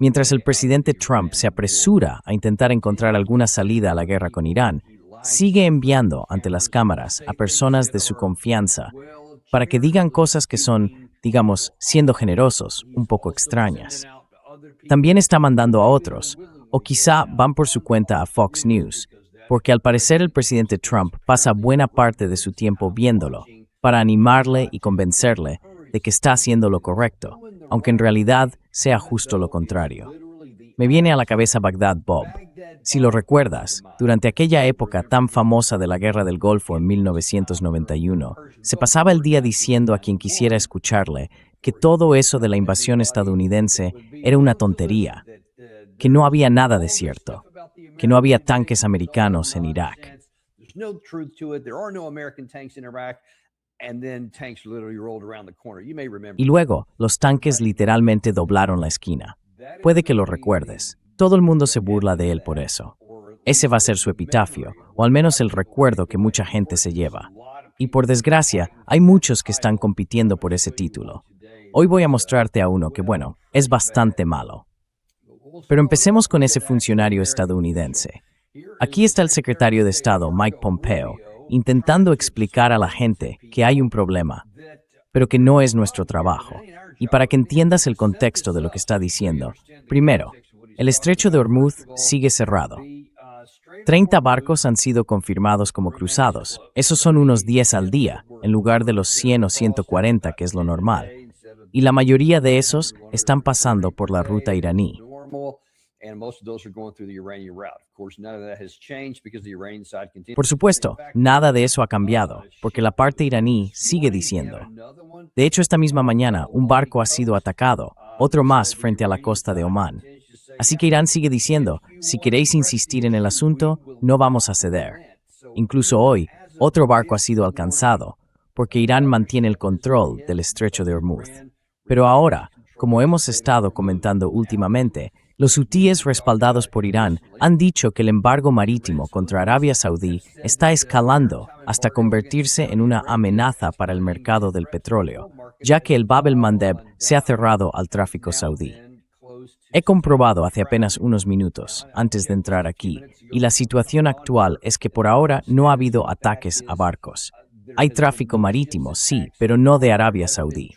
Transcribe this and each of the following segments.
Mientras el presidente Trump se apresura a intentar encontrar alguna salida a la guerra con Irán, sigue enviando ante las cámaras a personas de su confianza para que digan cosas que son, digamos, siendo generosos, un poco extrañas. También está mandando a otros, o quizá van por su cuenta a Fox News, porque al parecer el presidente Trump pasa buena parte de su tiempo viéndolo, para animarle y convencerle de que está haciendo lo correcto, aunque en realidad sea justo lo contrario. Me viene a la cabeza Baghdad Bob. Si lo recuerdas, durante aquella época tan famosa de la Guerra del Golfo en 1991, se pasaba el día diciendo a quien quisiera escucharle que todo eso de la invasión estadounidense era una tontería, que no había nada de cierto, que no había tanques americanos en Irak. Y luego, los tanques literalmente doblaron la esquina. Puede que lo recuerdes. Todo el mundo se burla de él por eso. Ese va a ser su epitafio, o al menos el recuerdo que mucha gente se lleva. Y por desgracia, hay muchos que están compitiendo por ese título. Hoy voy a mostrarte a uno que, bueno, es bastante malo. Pero empecemos con ese funcionario estadounidense. Aquí está el secretario de Estado, Mike Pompeo, intentando explicar a la gente que hay un problema, pero que no es nuestro trabajo. Y para que entiendas el contexto de lo que está diciendo, primero, el estrecho de Hormuz sigue cerrado. 30 barcos han sido confirmados como cruzados. Esos son unos 10 al día, en lugar de los 100 o 140, que es lo normal. Y la mayoría de esos están pasando por la ruta iraní. Por supuesto, nada de eso ha cambiado, porque la parte iraní sigue diciendo. De hecho, esta misma mañana, un barco ha sido atacado, otro más frente a la costa de Omán. Así que Irán sigue diciendo, si queréis insistir en el asunto, no vamos a ceder. Incluso hoy, otro barco ha sido alcanzado, porque Irán mantiene el control del estrecho de Hormuz. Pero ahora, como hemos estado comentando últimamente, los hutíes respaldados por Irán han dicho que el embargo marítimo contra Arabia Saudí está escalando hasta convertirse en una amenaza para el mercado del petróleo, ya que el Bab el-Mandeb se ha cerrado al tráfico saudí. He comprobado hace apenas unos minutos, antes de entrar aquí, y la situación actual es que por ahora no ha habido ataques a barcos. Hay tráfico marítimo, sí, pero no de Arabia Saudí.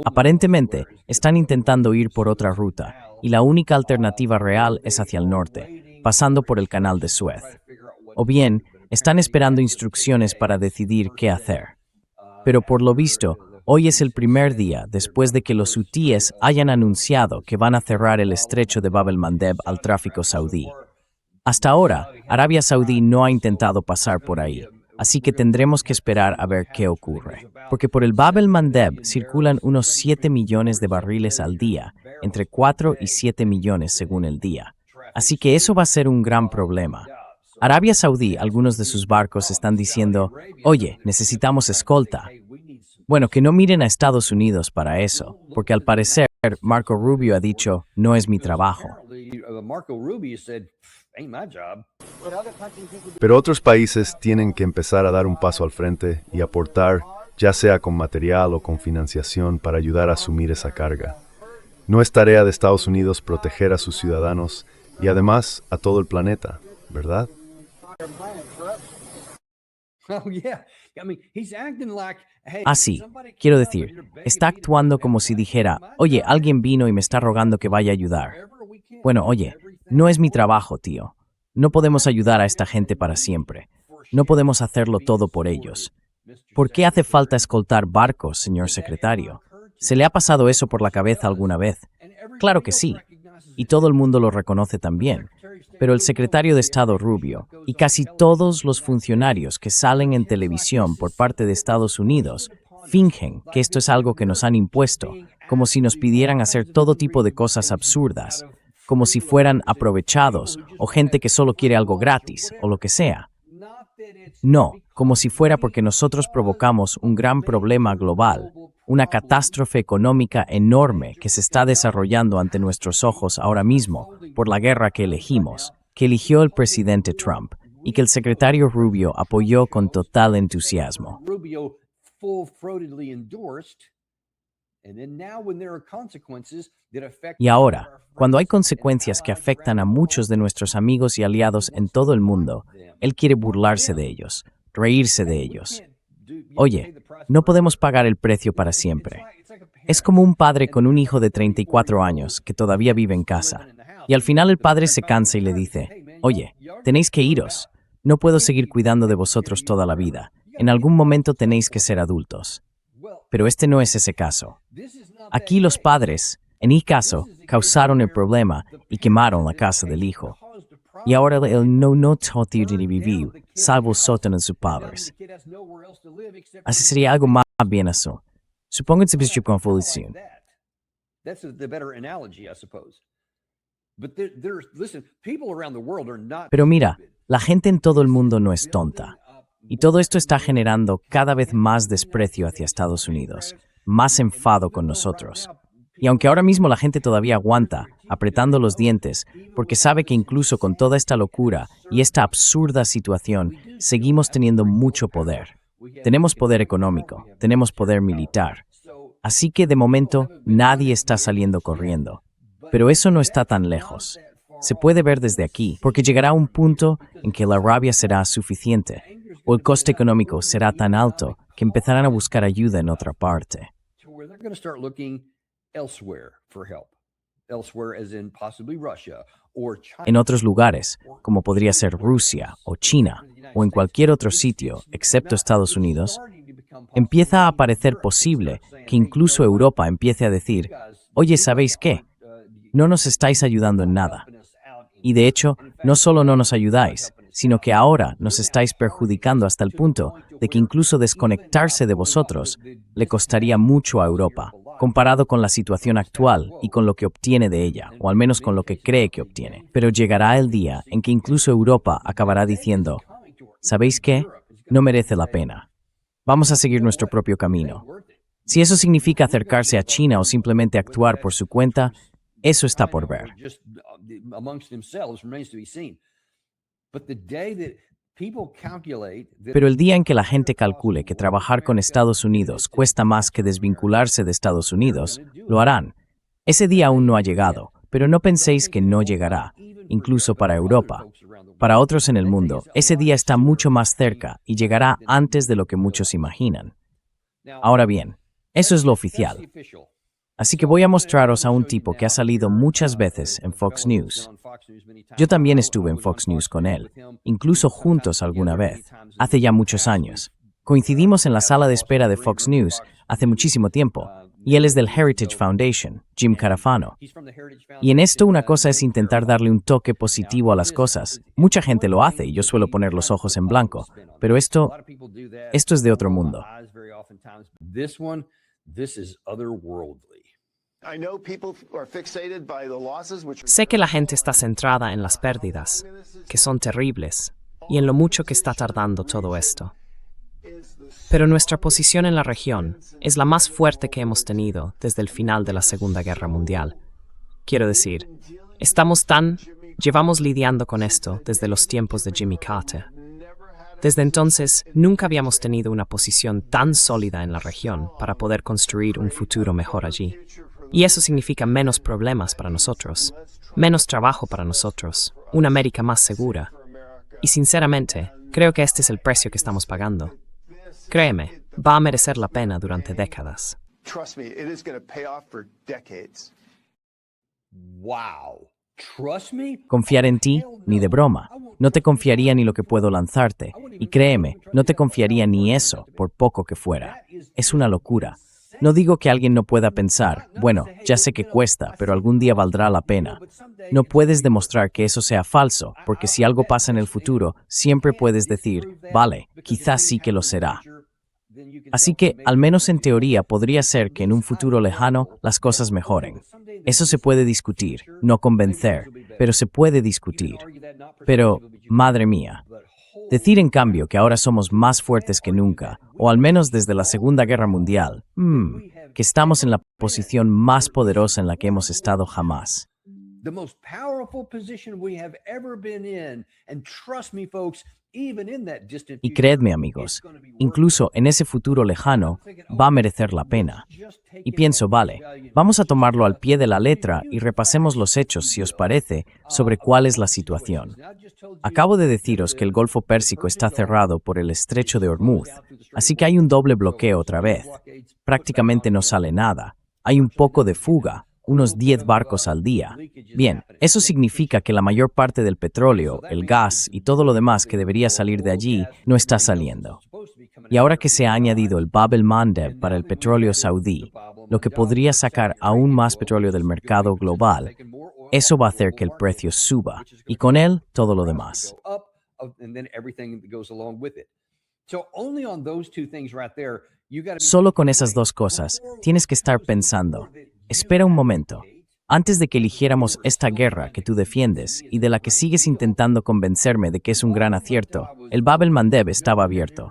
Aparentemente, están intentando ir por otra ruta, y la única alternativa real es hacia el norte, pasando por el canal de Suez. O bien, están esperando instrucciones para decidir qué hacer. Pero por lo visto, hoy es el primer día después de que los hutíes hayan anunciado que van a cerrar el estrecho de Bab el-Mandeb al tráfico saudí. Hasta ahora, Arabia Saudí no ha intentado pasar por ahí, así que tendremos que esperar a ver qué ocurre. Porque por el Bab el-Mandeb circulan unos 7 millones de barriles al día, entre 4 y 7 millones según el día. Así que eso va a ser un gran problema. Arabia Saudí, algunos de sus barcos están diciendo, oye, necesitamos escolta. Bueno, que no miren a Estados Unidos para eso, porque al parecer Marco Rubio ha dicho, no es mi trabajo. Pero otros países tienen que empezar a dar un paso al frente y aportar, ya sea con material o con financiación, para ayudar a asumir esa carga. No es tarea de Estados Unidos proteger a sus ciudadanos y además a todo el planeta, ¿verdad? Así, quiero decir, está actuando como si dijera, oye, alguien vino y me está rogando que vaya a ayudar. Bueno, oye, no es mi trabajo, tío. No podemos ayudar a esta gente para siempre. No podemos hacerlo todo por ellos. ¿Por qué hace falta escoltar barcos, señor secretario? ¿Se le ha pasado eso por la cabeza alguna vez? Claro que sí. Y todo el mundo lo reconoce también. Pero el secretario de Estado Rubio y casi todos los funcionarios que salen en televisión por parte de Estados Unidos fingen que esto es algo que nos han impuesto, como si nos pidieran hacer todo tipo de cosas absurdas, como si fueran aprovechados o gente que solo quiere algo gratis o lo que sea. No, como si fuera porque nosotros provocamos un gran problema global, una catástrofe económica enorme que se está desarrollando ante nuestros ojos ahora mismo por la guerra que elegimos, que eligió el presidente Trump, y que el secretario Rubio apoyó con total entusiasmo. Y ahora, cuando hay consecuencias que afectan a muchos de nuestros amigos y aliados en todo el mundo, él quiere burlarse de ellos, reírse de ellos. Oye, no podemos pagar el precio para siempre. Es como un padre con un hijo de 34 años que todavía vive en casa. Y al final el padre se cansa y le dice, oye, tenéis que iros. No puedo seguir cuidando de vosotros toda la vida. En algún momento tenéis que ser adultos. Pero este no es ese caso. Aquí los padres, en mi caso, causaron el problema y quemaron la casa del hijo. Y ahora él no tiene vivir, salvo sótano de sus padres. Así sería algo más bien eso. Supónganse que con confusión. Pero mira, la gente en todo el mundo no es tonta. Y todo esto está generando cada vez más desprecio hacia Estados Unidos, más enfado con nosotros. Y aunque ahora mismo la gente todavía aguanta, apretando los dientes, porque sabe que incluso con toda esta locura y esta absurda situación, seguimos teniendo mucho poder. Tenemos poder económico, tenemos poder militar. Así que de momento nadie está saliendo corriendo. Pero eso no está tan lejos. Se puede ver desde aquí, porque llegará un punto en que la rabia será suficiente, o el coste económico será tan alto que empezarán a buscar ayuda en otra parte. En otros lugares, como podría ser Rusia o China, o en cualquier otro sitio, excepto Estados Unidos, empieza a parecer posible que incluso Europa empiece a decir, oye, ¿sabéis qué? No nos estáis ayudando en nada. Y de hecho, no solo no nos ayudáis, sino que ahora nos estáis perjudicando hasta el punto de que incluso desconectarse de vosotros le costaría mucho a Europa, comparado con la situación actual y con lo que obtiene de ella, o al menos con lo que cree que obtiene. Pero llegará el día en que incluso Europa acabará diciendo, ¿sabéis qué? No merece la pena. Vamos a seguir nuestro propio camino. Si eso significa acercarse a China o simplemente actuar por su cuenta, eso está por ver. Pero el día en que la gente calcule que trabajar con Estados Unidos cuesta más que desvincularse de Estados Unidos, lo harán. Ese día aún no ha llegado, pero no penséis que no llegará, incluso para Europa. Para otros en el mundo, ese día está mucho más cerca y llegará antes de lo que muchos imaginan. Ahora bien, eso es lo oficial. Así que voy a mostraros a un tipo que ha salido muchas veces en Fox News. Yo también estuve en Fox News con él, incluso juntos alguna vez, hace ya muchos años. Coincidimos en la sala de espera de Fox News hace muchísimo tiempo, y él es del Heritage Foundation, Jim Carafano. Y en esto una cosa es intentar darle un toque positivo a las cosas. Mucha gente lo hace y yo suelo poner los ojos en blanco, pero esto es de otro mundo. Sé que la gente está centrada en las pérdidas, que son terribles, y en lo mucho que está tardando todo esto. Pero nuestra posición en la región es la más fuerte que hemos tenido desde el final de la Segunda Guerra Mundial. Quiero decir, llevamos lidiando con esto desde los tiempos de Jimmy Carter. Desde entonces, nunca habíamos tenido una posición tan sólida en la región para poder construir un futuro mejor allí. Y eso significa menos problemas para nosotros, menos trabajo para nosotros, una América más segura. Y sinceramente, creo que este es el precio que estamos pagando. Créeme, va a merecer la pena durante décadas. Confiar en ti, ni de broma. No te confiaría ni lo que puedo lanzarte. Y créeme, no te confiaría ni eso, por poco que fuera. Es una locura. No digo que alguien no pueda pensar, bueno, ya sé que cuesta, pero algún día valdrá la pena. No puedes demostrar que eso sea falso, porque si algo pasa en el futuro, siempre puedes decir, vale, quizás sí que lo será. Así que, al menos en teoría, podría ser que en un futuro lejano las cosas mejoren. Eso se puede discutir, no convencer, pero se puede discutir. Pero, madre mía, decir en cambio que ahora somos más fuertes que nunca, o al menos desde la Segunda Guerra Mundial, que estamos en la posición más poderosa en la que hemos estado jamás. the most powerful position we have ever been in. And trust me, folks, even in that distant Y future, creedme, amigos, incluso en ese futuro lejano, va a merecer la pena. Y pienso, vale, vamos a tomarlo al pie de la letra y repasemos los hechos, si os parece, sobre cuál es la situación. Acabo de deciros que el Golfo Pérsico está cerrado por el Estrecho de Hormuz, así que hay un doble bloqueo otra vez. Prácticamente no sale nada. Hay un poco de fuga, unos 10 barcos al día. Bien, eso significa que la mayor parte del petróleo, el gas y todo lo demás que debería salir de allí no está saliendo. Y ahora que se ha añadido el Bab el-Mandeb para el petróleo saudí, lo que podría sacar aún más petróleo del mercado global, eso va a hacer que el precio suba, y con él todo lo demás. Solo con esas dos cosas, tienes que estar pensando, espera un momento, antes de que eligiéramos esta guerra que tú defiendes y de la que sigues intentando convencerme de que es un gran acierto, el Bab el-Mandeb estaba abierto.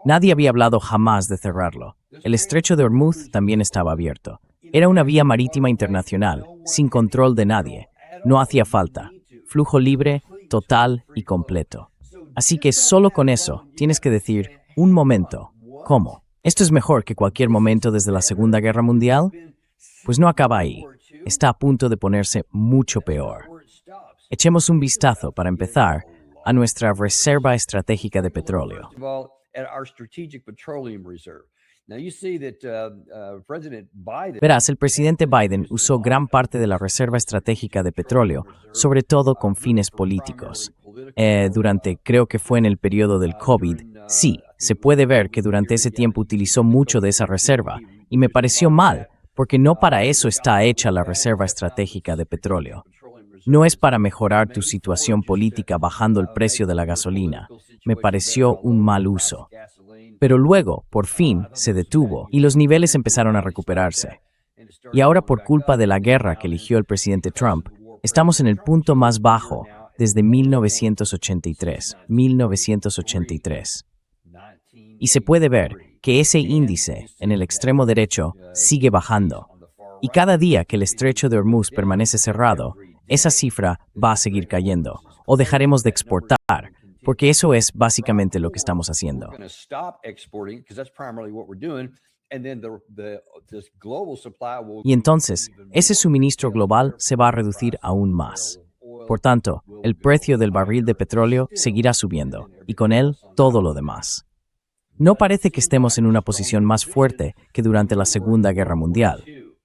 Nadie había hablado jamás de cerrarlo. El Estrecho de Hormuz también estaba abierto. Era una vía marítima internacional, sin control de nadie. No hacía falta. Flujo libre, total y completo. Así que solo con eso tienes que decir, un momento, ¿cómo? ¿Esto es mejor que cualquier momento desde la Segunda Guerra Mundial? Pues no acaba ahí. Está a punto de ponerse mucho peor. Echemos un vistazo, para empezar, a nuestra reserva estratégica de petróleo. Verás, el presidente Biden usó gran parte de la reserva estratégica de petróleo, sobre todo con fines políticos. Creo que fue en el periodo del COVID, sí, se puede ver que durante ese tiempo utilizó mucho de esa reserva, y me pareció mal, porque no para eso está hecha la reserva estratégica de petróleo. No es para mejorar tu situación política bajando el precio de la gasolina. Me pareció un mal uso. Pero luego, por fin, se detuvo y los niveles empezaron a recuperarse. Y ahora, por culpa de la guerra que eligió el presidente Trump, estamos en el punto más bajo desde 1983. Y se puede ver que ese índice, en el extremo derecho, sigue bajando. Y cada día que el Estrecho de Hormuz permanece cerrado, esa cifra va a seguir cayendo, o dejaremos de exportar, porque eso es básicamente lo que estamos haciendo. Y entonces, ese suministro global se va a reducir aún más. Por tanto, el precio del barril de petróleo seguirá subiendo, y con él todo lo demás. No parece que estemos en una posición más fuerte que durante la Segunda Guerra Mundial.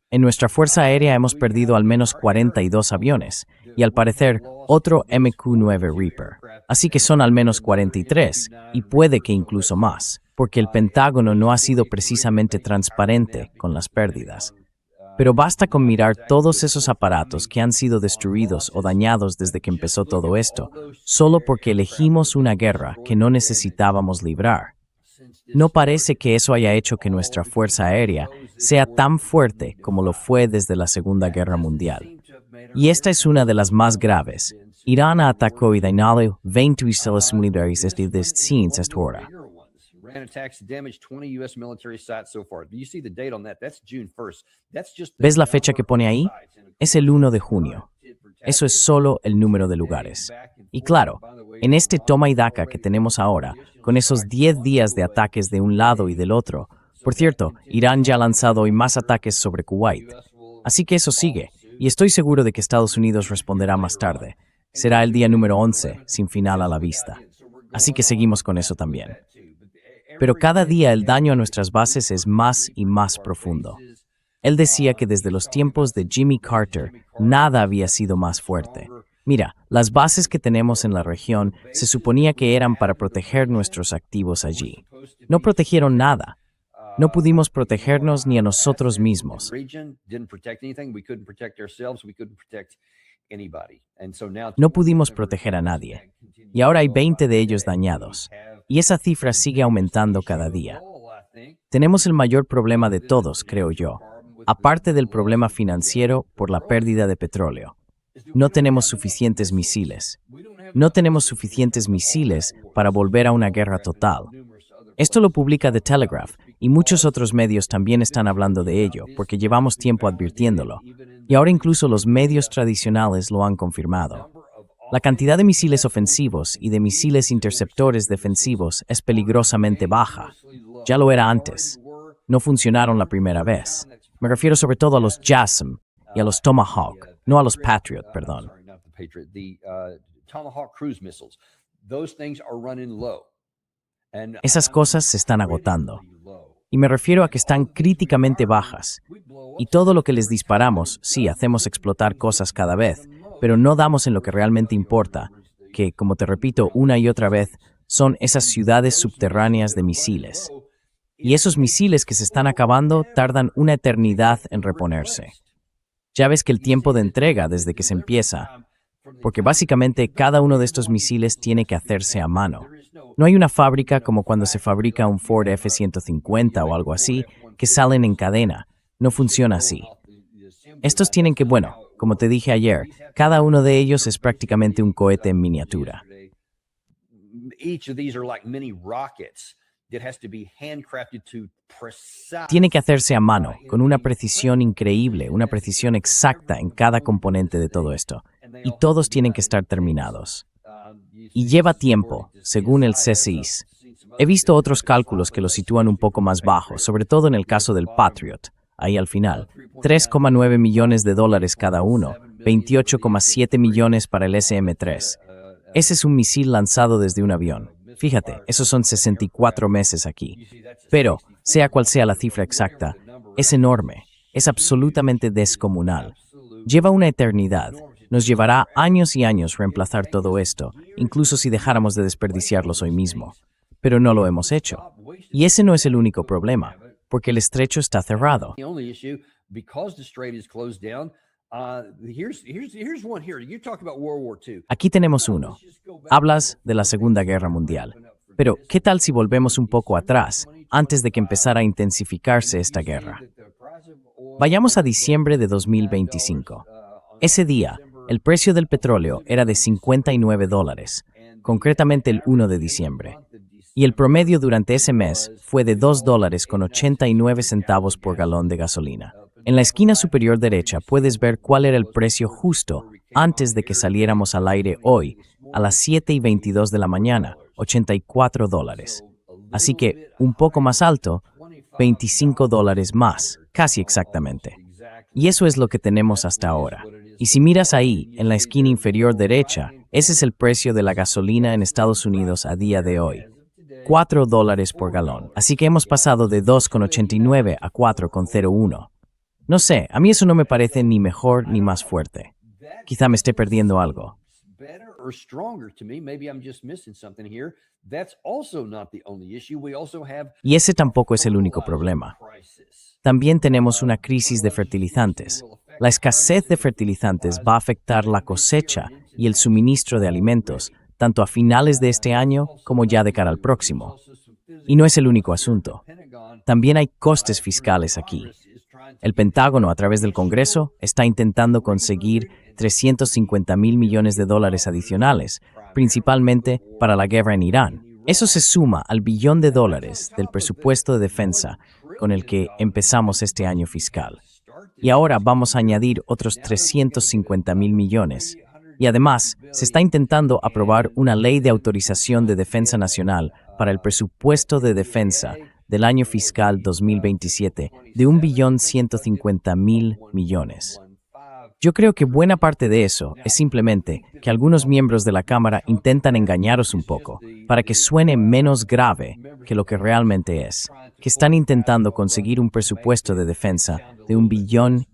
En nuestra Fuerza Aérea hemos perdido al menos 42 aviones, y al parecer otro MQ-9 Reaper. Así que son al menos 43, y puede que incluso más, porque el Pentágono no ha sido precisamente transparente con las pérdidas. Pero basta con mirar todos esos aparatos que han sido destruidos o dañados desde que empezó todo esto, solo porque elegimos una guerra que no necesitábamos librar. No parece que eso haya hecho que nuestra Fuerza Aérea sea tan fuerte como lo fue desde la Segunda Guerra Mundial. Y esta es una de las más graves. Irán atacó y dañó 20 estados militares desde hasta ahora. ¿Ves la fecha que pone ahí? Es el 1 de junio. Eso es solo el número de lugares. Y claro, en este toma y daca que tenemos ahora, con esos 10 días de ataques de un lado y del otro, por cierto, Irán ya ha lanzado hoy más ataques sobre Kuwait. Así que eso sigue, y estoy seguro de que Estados Unidos responderá más tarde. Será el día número 11, sin final a la vista. Así que seguimos con eso también. Pero cada día el daño a nuestras bases es más y más profundo. Él decía que desde los tiempos de Jimmy Carter, nada había sido más fuerte. Mira, las bases que tenemos en la región se suponía que eran para proteger nuestros activos allí. No protegieron nada. No pudimos protegernos ni a nosotros mismos. No pudimos proteger a nadie. Y ahora hay 20 de ellos dañados. Y esa cifra sigue aumentando cada día. Tenemos el mayor problema de todos, creo yo. Aparte del problema financiero por la pérdida de petróleo. No tenemos suficientes misiles. No tenemos suficientes misiles para volver a una guerra total. Esto lo publica The Telegraph, y muchos otros medios también están hablando de ello, porque llevamos tiempo advirtiéndolo. Y ahora incluso los medios tradicionales lo han confirmado. La cantidad de misiles ofensivos y de misiles interceptores defensivos es peligrosamente baja. Ya lo era antes. No funcionaron la primera vez. Me refiero sobre todo a los JASSM y a los Tomahawk, no a los Patriot, perdón. Tomahawk cruise missiles. Those things are running low. Esas cosas se están agotando. Y me refiero a que están críticamente bajas. Y todo lo que les disparamos, sí, hacemos explotar cosas cada vez, pero no damos en lo que realmente importa, que, como te repito una y otra vez, son esas ciudades subterráneas de misiles. Y esos misiles que se están acabando tardan una eternidad en reponerse. Ya ves que el tiempo de entrega desde que se empieza, porque básicamente cada uno de estos misiles tiene que hacerse a mano. No hay una fábrica como cuando se fabrica un Ford F-150 o algo así, que salen en cadena. No funciona así. Estos tienen que, bueno, como te dije ayer, cada uno de ellos es prácticamente un cohete en miniatura. Tiene que hacerse a mano, con una precisión increíble, una precisión exacta en cada componente de todo esto. Y todos tienen que estar terminados. Y lleva tiempo, según el CSIS. He visto otros cálculos que lo sitúan un poco más bajo, sobre todo en el caso del Patriot. Ahí al final, $3,9 millones cada uno, 28,7 millones para el SM-3. Ese es un misil lanzado desde un avión. Fíjate, esos son 64 meses aquí. Pero, sea cual sea la cifra exacta, es enorme, es absolutamente descomunal. Lleva una eternidad. Nos llevará años y años reemplazar todo esto, incluso si dejáramos de desperdiciarlos hoy mismo. Pero no lo hemos hecho. Y ese no es el único problema, porque el estrecho está cerrado. Aquí tenemos uno. Hablas de la Segunda Guerra Mundial. Pero, ¿qué tal si volvemos un poco atrás, antes de que empezara a intensificarse esta guerra? Vayamos a diciembre de 2025. Ese día, el precio del petróleo era de $59, concretamente el 1 de diciembre. Y el promedio durante ese mes fue de $2.89 por galón de gasolina. En la esquina superior derecha puedes ver cuál era el precio justo antes de que saliéramos al aire hoy, a las 7:22 de la mañana, $84. Así que, un poco más alto, $25 más, casi exactamente. Y eso es lo que tenemos hasta ahora. Y si miras ahí, en la esquina inferior derecha, ese es el precio de la gasolina en Estados Unidos a día de hoy. $4 por galón. Así que hemos pasado de 2,89 a 4,01. No sé, a mí eso no me parece ni mejor ni más fuerte. Quizá me esté perdiendo algo. Y ese tampoco es el único problema. También tenemos una crisis de fertilizantes. La escasez de fertilizantes va a afectar la cosecha y el suministro de alimentos, tanto a finales de este año como ya de cara al próximo. Y no es el único asunto. También hay costes fiscales aquí. El Pentágono, a través del Congreso, está intentando conseguir $350 mil millones adicionales, principalmente para la guerra en Irán. Eso se suma al $1 billón del presupuesto de defensa con el que empezamos este año fiscal. Y ahora vamos a añadir otros $350 mil millones. Y además, se está intentando aprobar una ley de autorización de defensa nacional para el presupuesto de defensa del año fiscal 2027 de $1.150 billones. Yo creo que buena parte de eso es simplemente que algunos miembros de la Cámara intentan engañaros un poco para que suene menos grave que lo que realmente es, que están intentando conseguir un presupuesto de defensa de $1,5 billones.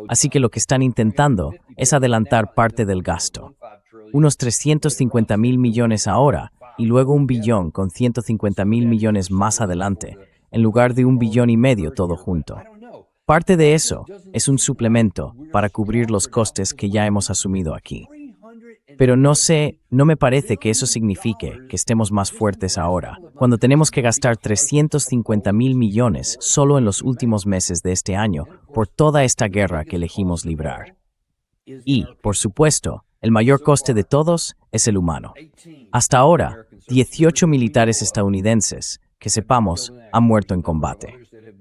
Así que lo que están intentando es adelantar parte del gasto. Unos $350 mil millones ahora y luego $1 billón con $150 mil millones más adelante, en lugar de $1,5 billones todo junto. Parte de eso es un suplemento para cubrir los costes que ya hemos asumido aquí. Pero no me parece que eso signifique que estemos más fuertes ahora, cuando tenemos que gastar $350 mil millones solo en los últimos meses de este año por toda esta guerra que elegimos librar. Y, por supuesto, el mayor coste de todos es el humano. Hasta ahora, 18 militares estadounidenses, que sepamos, han muerto en combate.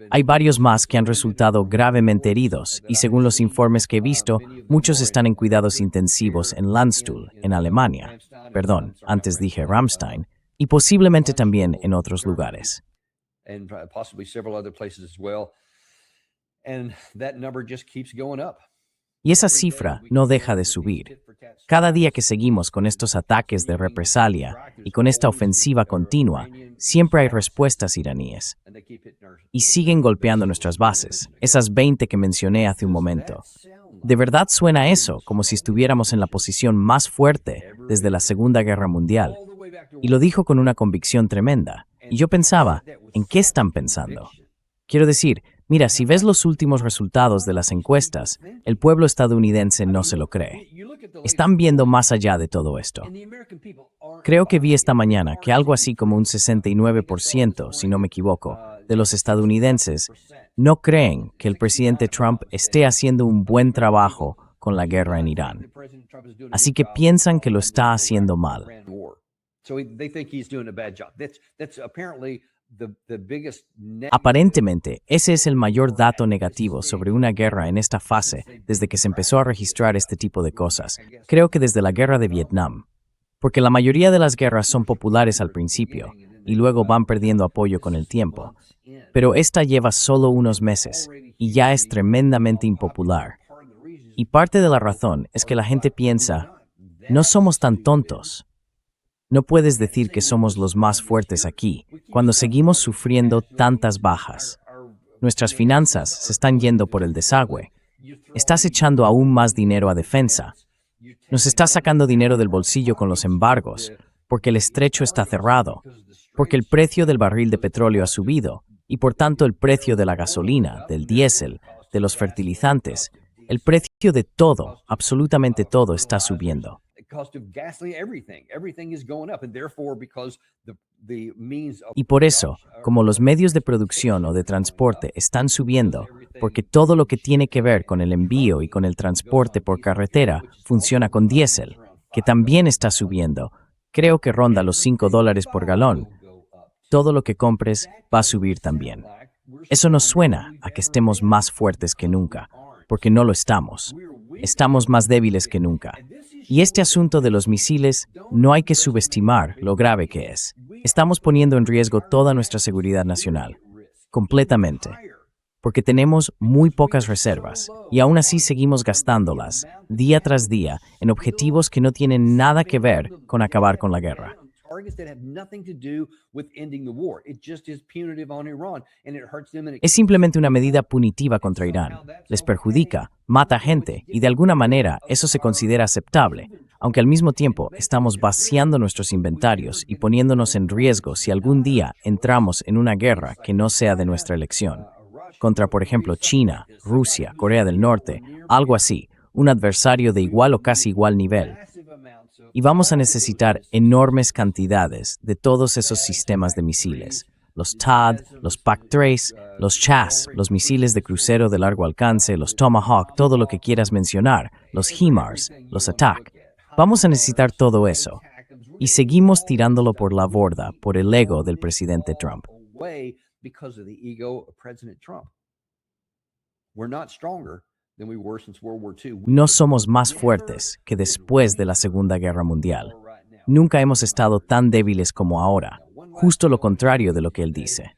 Hay varios más que han resultado gravemente heridos y según los informes que he visto, muchos están en cuidados intensivos en Landstuhl, en Alemania. Perdón, antes dije Ramstein, y posiblemente también en otros lugares. and possibly several other places as well. And that number just keeps going up. Y esa cifra no deja de subir. Cada día que seguimos con estos ataques de represalia y con esta ofensiva continua, siempre hay respuestas iraníes. Y siguen golpeando nuestras bases, esas 20 que mencioné hace un momento. ¿De verdad suena eso como si estuviéramos en la posición más fuerte desde la Segunda Guerra Mundial? Y lo dijo con una convicción tremenda. Y yo pensaba, ¿en qué están pensando? Quiero decir, mira, si ves los últimos resultados de las encuestas, el pueblo estadounidense no se lo cree. Están viendo más allá de todo esto. Creo que vi esta mañana que algo así como un 69%, si no me equivoco, de los estadounidenses no creen que el presidente Trump esté haciendo un buen trabajo con la guerra en Irán. Así que piensan que lo está haciendo mal. Aparentemente, ese es el mayor dato negativo sobre una guerra en esta fase desde que se empezó a registrar este tipo de cosas. Creo que desde la guerra de Vietnam. Porque la mayoría de las guerras son populares al principio y luego van perdiendo apoyo con el tiempo. Pero esta lleva solo unos meses y ya es tremendamente impopular. Y parte de la razón es que la gente piensa, no somos tan tontos. No puedes decir que somos los más fuertes aquí, cuando seguimos sufriendo tantas bajas. Nuestras finanzas se están yendo por el desagüe. Estás echando aún más dinero a defensa. Nos estás sacando dinero del bolsillo con los embargos, porque el estrecho está cerrado, porque el precio del barril de petróleo ha subido, y por tanto el precio de la gasolina, del diésel, de los fertilizantes, el precio de todo, absolutamente todo, está subiendo. Y por eso, como los medios de producción o de transporte están subiendo, porque todo lo que tiene que ver con el envío y con el transporte por carretera funciona con diésel, que también está subiendo, creo que ronda los $5 por galón. Todo lo que compres va a subir también. Eso nos suena a que estemos más fuertes que nunca, porque no lo estamos. Estamos más débiles que nunca. Y este asunto de los misiles, no hay que subestimar lo grave que es. Estamos poniendo en riesgo toda nuestra seguridad nacional, completamente, porque tenemos muy pocas reservas y aún así seguimos gastándolas, día tras día, en objetivos que no tienen nada que ver con acabar con la guerra. Es simplemente una medida punitiva contra Irán. Les perjudica, mata gente y de alguna manera eso se considera aceptable, aunque al mismo tiempo estamos vaciando nuestros inventarios y poniéndonos en riesgo si algún día entramos en una guerra que no sea de nuestra elección. Contra, por ejemplo, China, Rusia, Corea del Norte, algo así, un adversario de igual o casi igual nivel. Y vamos a necesitar enormes cantidades de todos esos sistemas de misiles. Los THAAD, los PAC-3, los CHAS, los misiles de crucero de largo alcance, los Tomahawk, todo lo que quieras mencionar, los HIMARS, los ATAC. Vamos a necesitar todo eso. Y seguimos tirándolo por la borda por el ego del presidente Trump. No somos más fuertes que después de la Segunda Guerra Mundial. Nunca hemos estado tan débiles como ahora, justo lo contrario de lo que él dice.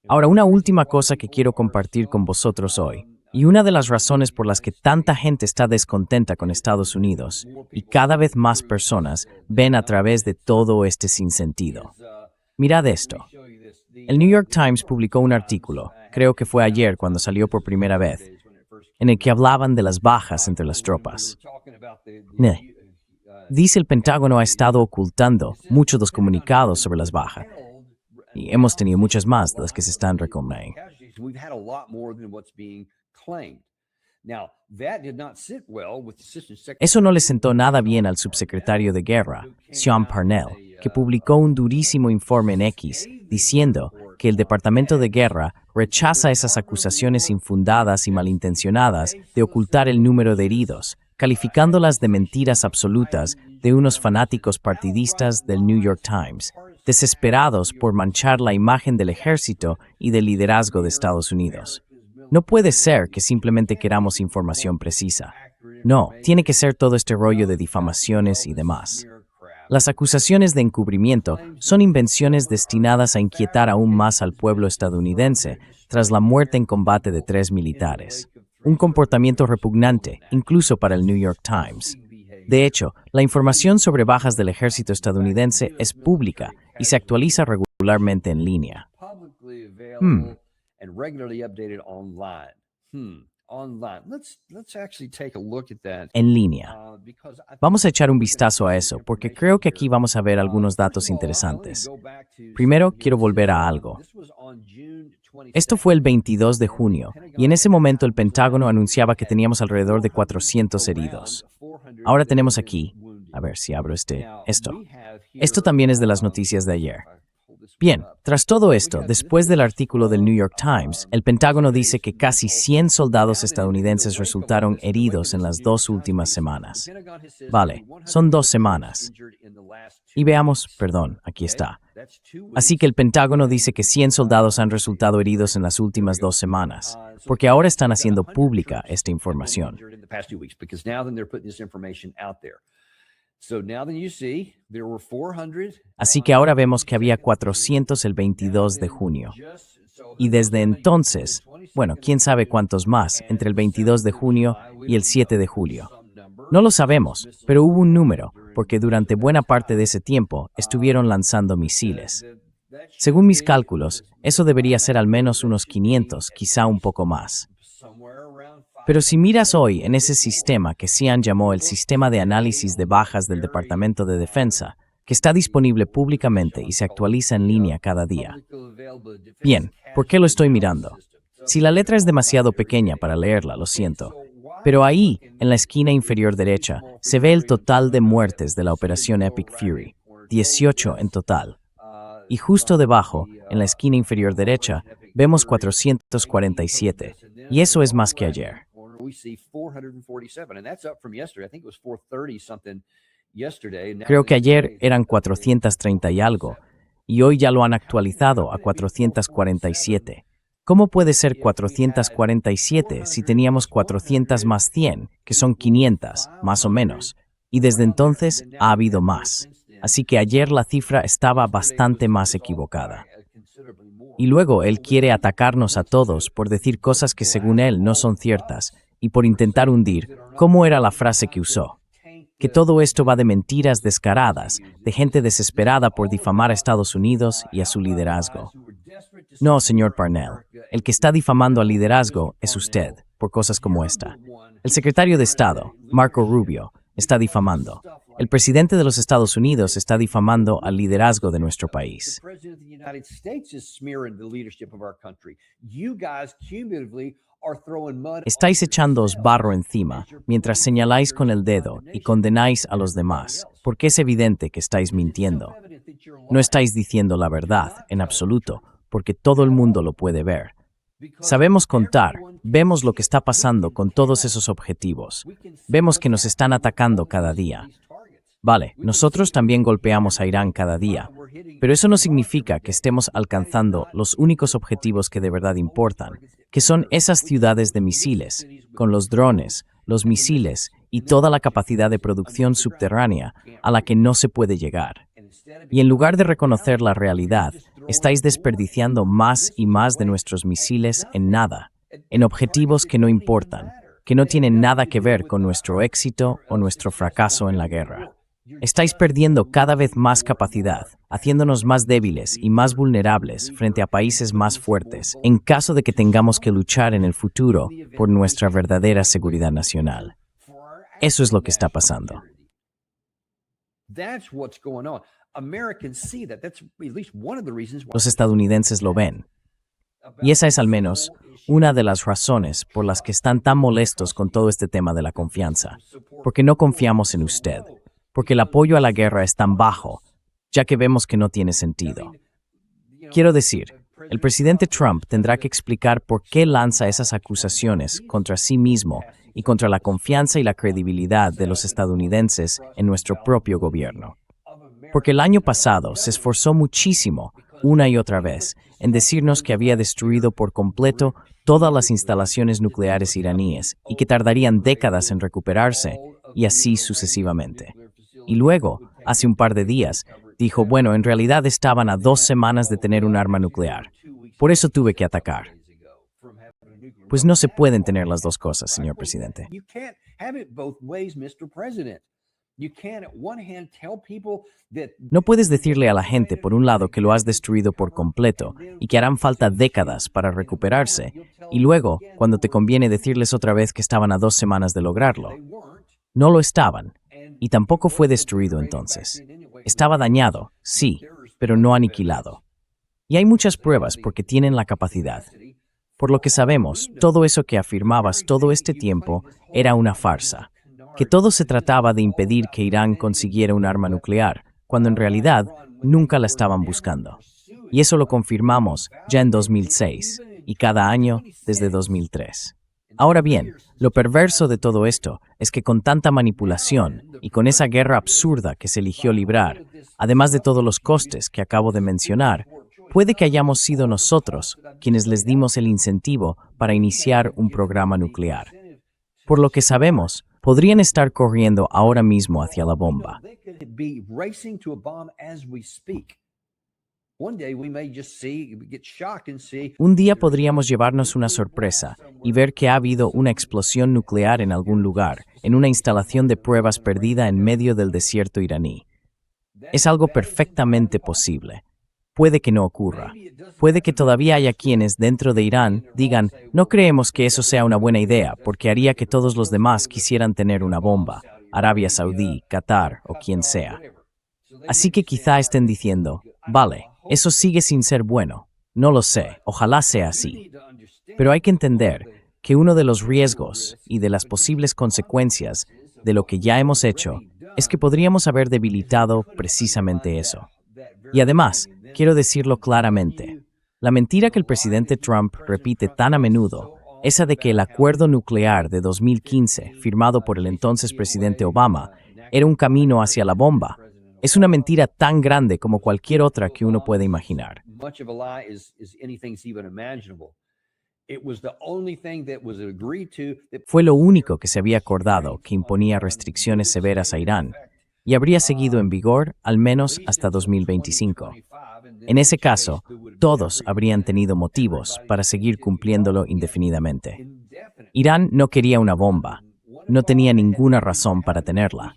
Ahora, una última cosa que quiero compartir con vosotros hoy, y una de las razones por las que tanta gente está descontenta con Estados Unidos, y cada vez más personas ven a través de todo este sinsentido. Mirad esto. El New York Times publicó un artículo, creo que fue ayer cuando salió por primera vez, en el que hablaban de las bajas entre las tropas. Dice el Pentágono ha estado ocultando muchos de los comunicados sobre las bajas, y hemos tenido muchas más de las que se están recomendando. Eso no le sentó nada bien al subsecretario de Guerra, Sean Parnell, que publicó un durísimo informe en X diciendo que el Departamento de Guerra rechaza esas acusaciones infundadas y malintencionadas de ocultar el número de heridos, calificándolas de mentiras absolutas de unos fanáticos partidistas del New York Times, desesperados por manchar la imagen del ejército y del liderazgo de Estados Unidos. No puede ser que simplemente queramos información precisa. No, tiene que ser todo este rollo de difamaciones y demás. Las acusaciones de encubrimiento son invenciones destinadas a inquietar aún más al pueblo estadounidense tras la muerte en combate de 3 militares. Un comportamiento repugnante, incluso para el New York Times. De hecho, la información sobre bajas del ejército estadounidense es pública y se actualiza regularmente en línea. En línea. Vamos a echar un vistazo a eso, porque creo que aquí vamos a ver algunos datos interesantes. Primero, quiero volver a algo. Esto fue el 22 de junio, y en ese momento el Pentágono anunciaba que teníamos alrededor de 400 heridos. Ahora tenemos aquí, a ver si abro esto. Esto también es de las noticias de ayer. Bien, tras todo esto, después del artículo del New York Times, el Pentágono dice que casi 100 soldados estadounidenses resultaron heridos en las 2 últimas semanas. Vale, son 2 semanas. Y veamos, aquí está. Así que el Pentágono dice que 100 soldados han resultado heridos en las últimas 2 semanas, porque ahora están haciendo pública esta información. Así que ahora vemos que había 400 el 22 de junio. Y desde entonces, quién sabe cuántos más, entre el 22 de junio y el 7 de julio. No lo sabemos, pero hubo un número, porque durante buena parte de ese tiempo estuvieron lanzando misiles. Según mis cálculos, eso debería ser al menos unos 500, quizá un poco más. Pero si miras hoy en ese sistema que Sean llamó el Sistema de Análisis de Bajas del Departamento de Defensa, que está disponible públicamente y se actualiza en línea cada día. Bien, ¿por qué lo estoy mirando? Si la letra es demasiado pequeña para leerla, lo siento. Pero ahí, en la esquina inferior derecha, se ve el total de muertes de la operación Epic Fury, 18 en total. Y justo debajo, en la esquina inferior derecha, vemos 447, y eso es más que ayer. Creo que ayer eran 430 y algo, y hoy ya lo han actualizado a 447. ¿Cómo puede ser 447 si teníamos 400 más 100, que son 500, más o menos? Y desde entonces ha habido más. Así que ayer la cifra estaba bastante más equivocada. Y luego él quiere atacarnos a todos por decir cosas que según él no son ciertas y por intentar hundir, ¿cómo era la frase que usó? Que todo esto va de mentiras descaradas, de gente desesperada por difamar a Estados Unidos y a su liderazgo. No, señor Parnell, el que está difamando al liderazgo es usted, por cosas como esta. El secretario de Estado, Marco Rubio, está difamando. El presidente de los Estados Unidos está difamando al liderazgo de nuestro país. Estáis echándoos barro encima mientras señaláis con el dedo y condenáis a los demás, porque es evidente que estáis mintiendo. No estáis diciendo la verdad, en absoluto, porque todo el mundo lo puede ver. Sabemos contar, vemos lo que está pasando con todos esos objetivos. Vemos que nos están atacando cada día. Vale, nosotros también golpeamos a Irán cada día, pero eso no significa que estemos alcanzando los únicos objetivos que de verdad importan, que son esas ciudades de misiles, con los drones, los misiles y toda la capacidad de producción subterránea a la que no se puede llegar. Y en lugar de reconocer la realidad, estáis desperdiciando más y más de nuestros misiles en nada, en objetivos que no importan, que no tienen nada que ver con nuestro éxito o nuestro fracaso en la guerra. Estáis perdiendo cada vez más capacidad, haciéndonos más débiles y más vulnerables frente a países más fuertes, en caso de que tengamos que luchar en el futuro por nuestra verdadera seguridad nacional. Eso es lo que está pasando. Los estadounidenses lo ven. Y esa es al menos una de las razones por las que están tan molestos con todo este tema de la confianza, porque no confiamos en usted. Porque el apoyo a la guerra es tan bajo, ya que vemos que no tiene sentido. Quiero decir, el presidente Trump tendrá que explicar por qué lanza esas acusaciones contra sí mismo y contra la confianza y la credibilidad de los estadounidenses en nuestro propio gobierno. porque el año pasado se esforzó muchísimo, una y otra vez, en decirnos que había destruido por completo todas las instalaciones nucleares iraníes y que tardarían décadas en recuperarse, y así sucesivamente. Y luego, hace un par de días, dijo, bueno, en realidad estaban a 2 semanas de tener un arma nuclear. Por eso tuve que atacar. Pues no se pueden tener las dos cosas, señor presidente. You can't have it both ways, Mr. President. You can't at one hand tell people that No puedes decirle a la gente, por un lado, que lo has destruido por completo y que harán falta décadas para recuperarse, y luego, cuando te conviene decirles otra vez que estaban a 2 semanas de lograrlo. they weren't. No lo estaban, y tampoco fue destruido entonces. Estaba dañado, sí, pero no aniquilado. Y hay muchas pruebas porque tienen la capacidad. Por lo que sabemos, todo eso que afirmabas todo este tiempo era una farsa, que todo se trataba de impedir que Irán consiguiera un arma nuclear, cuando en realidad nunca la estaban buscando. Y eso lo confirmamos ya en 2006, y cada año desde 2003. Ahora bien, lo perverso de todo esto es que con tanta manipulación y con esa guerra absurda que se eligió librar, además de todos los costes que acabo de mencionar, puede que hayamos sido nosotros quienes les dimos el incentivo para iniciar un programa nuclear. Por lo que sabemos, podrían estar corriendo ahora mismo hacia la bomba. They could be racing to a bomb as we speak. One day we may just get shocked and see Un día podríamos llevarnos una sorpresa y ver que ha habido una explosión nuclear en algún lugar, en una instalación de pruebas perdida en medio del desierto iraní. Es algo perfectamente posible. Puede que no ocurra. Puede que todavía haya quienes dentro de Irán digan, no creemos que eso sea una buena idea porque haría que todos los demás quisieran tener una bomba, Arabia Saudí, Qatar o quien sea. Así que quizá estén diciendo, vale, eso sigue sin ser bueno. No lo sé, ojalá sea así. Pero hay que entender que uno de los riesgos y de las posibles consecuencias de lo que ya hemos hecho es que podríamos haber debilitado precisamente eso. Y además, quiero decirlo claramente, la mentira que el presidente Trump repite tan a menudo, esa de que el acuerdo nuclear de 2015, firmado por el entonces presidente Obama, era un camino hacia la bomba, es una mentira tan grande como cualquier otra que uno puede imaginar. much of a lie as anything's even imaginable. It was the only thing that was agreed to that Fue lo único que se había acordado que imponía restricciones severas a Irán, y habría seguido en vigor al menos hasta 2025. En ese caso, todos habrían tenido motivos para seguir cumpliéndolo indefinidamente. Irán no quería una bomba, no tenía ninguna razón para tenerla.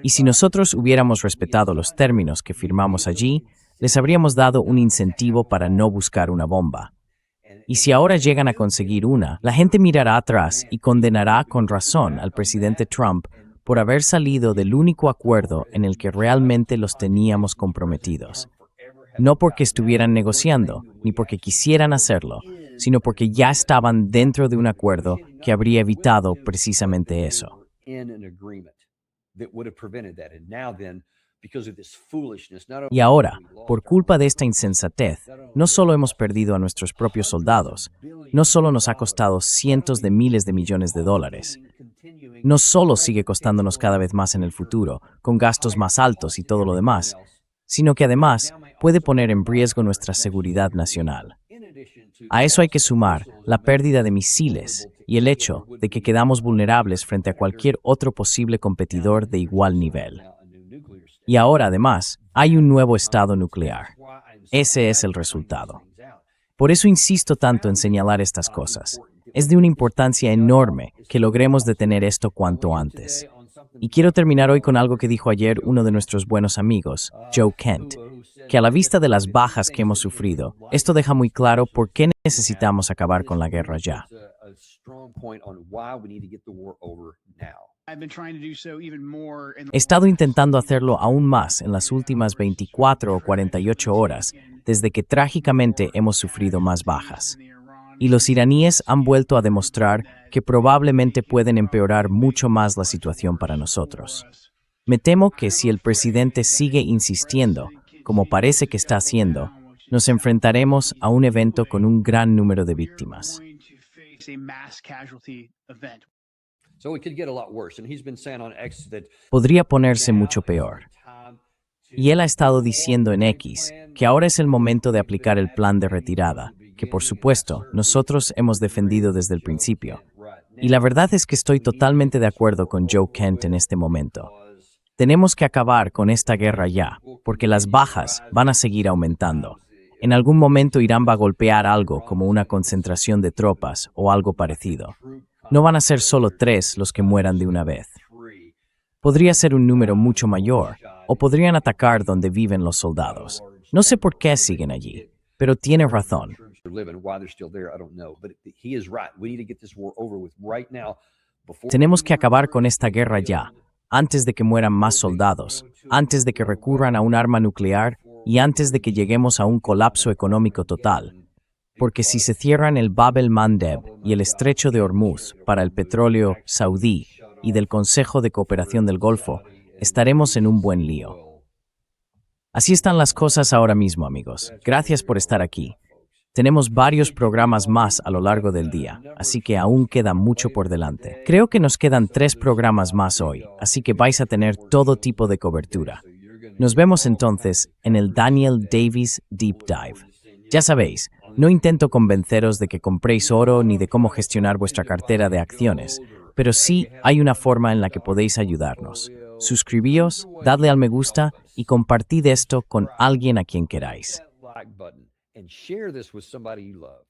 Y si nosotros hubiéramos respetado los términos que firmamos allí, les habríamos dado un incentivo para no buscar una bomba. Y si ahora llegan a conseguir una, la gente mirará atrás y condenará con razón al presidente Trump por haber salido del único acuerdo en el que realmente los teníamos comprometidos. No porque estuvieran negociando, ni porque quisieran hacerlo, sino porque ya estaban dentro de un acuerdo que habría evitado precisamente eso. in an agreement that would have prevented that. And now then, because of this foolishness, not only Y ahora, por culpa de esta insensatez, no solo hemos perdido a nuestros propios soldados, no solo nos ha costado cientos de miles de millones de dólares, no solo sigue costándonos cada vez más en el futuro, con gastos más altos y todo lo demás, sino que además puede poner en riesgo nuestra seguridad nacional. A eso hay que sumar la pérdida de misiles y el hecho de que quedamos vulnerables frente a cualquier otro posible competidor de igual nivel. Y ahora, además, hay un nuevo estado nuclear. Ese es el resultado. Por eso insisto tanto en señalar estas cosas. Es de una importancia enorme que logremos detener esto cuanto antes. Y quiero terminar hoy con algo que dijo ayer uno de nuestros buenos amigos, Joe Kent, que a la vista de las bajas que hemos sufrido, esto deja muy claro por qué necesitamos acabar con la guerra ya. a strong point on why we need to get the war over now. He estado intentando hacerlo aún más en las últimas 24 o 48 horas, desde que trágicamente hemos sufrido más bajas. Y los iraníes han vuelto a demostrar que probablemente pueden empeorar mucho más la situación para nosotros. Me temo que si el presidente sigue insistiendo, como parece que está haciendo, nos enfrentaremos a un evento con un gran número de víctimas. So it could get a lot worse. And he's been saying on X that Podría ponerse mucho peor. Y él ha estado diciendo en X que ahora es el momento de aplicar el plan de retirada, que por supuesto nosotros hemos defendido desde el principio. Y la verdad es que estoy totalmente de acuerdo con Joe Kent en este momento. Tenemos que acabar con esta guerra ya, porque las bajas van a seguir aumentando. En algún momento Irán va a golpear algo como una concentración de tropas o algo parecido. No van a ser solo 3 los que mueran de una vez. Podría ser un número mucho mayor, o podrían atacar donde viven los soldados. No sé por qué siguen allí, pero tiene razón. Tenemos que acabar con esta guerra ya, antes de que mueran más soldados, antes de que recurran a un arma nuclear y antes de que lleguemos a un colapso económico total. Porque si se cierran el Bab el-Mandeb y el estrecho de Hormuz para el petróleo saudí y del Consejo de Cooperación del Golfo, estaremos en un buen lío. Así están las cosas ahora mismo, amigos. Gracias por estar aquí. Tenemos varios programas más a lo largo del día, así que aún queda mucho por delante. Creo que nos quedan 3 programas más hoy, así que vais a tener todo tipo de cobertura. Nos vemos entonces en el Daniel Davis Deep Dive. Ya sabéis, no intento convenceros de que compréis oro ni de cómo gestionar vuestra cartera de acciones, pero sí hay una forma en la que podéis ayudarnos. Suscribíos, dadle al me gusta y compartid esto con alguien a quien queráis. And share this with somebody you love.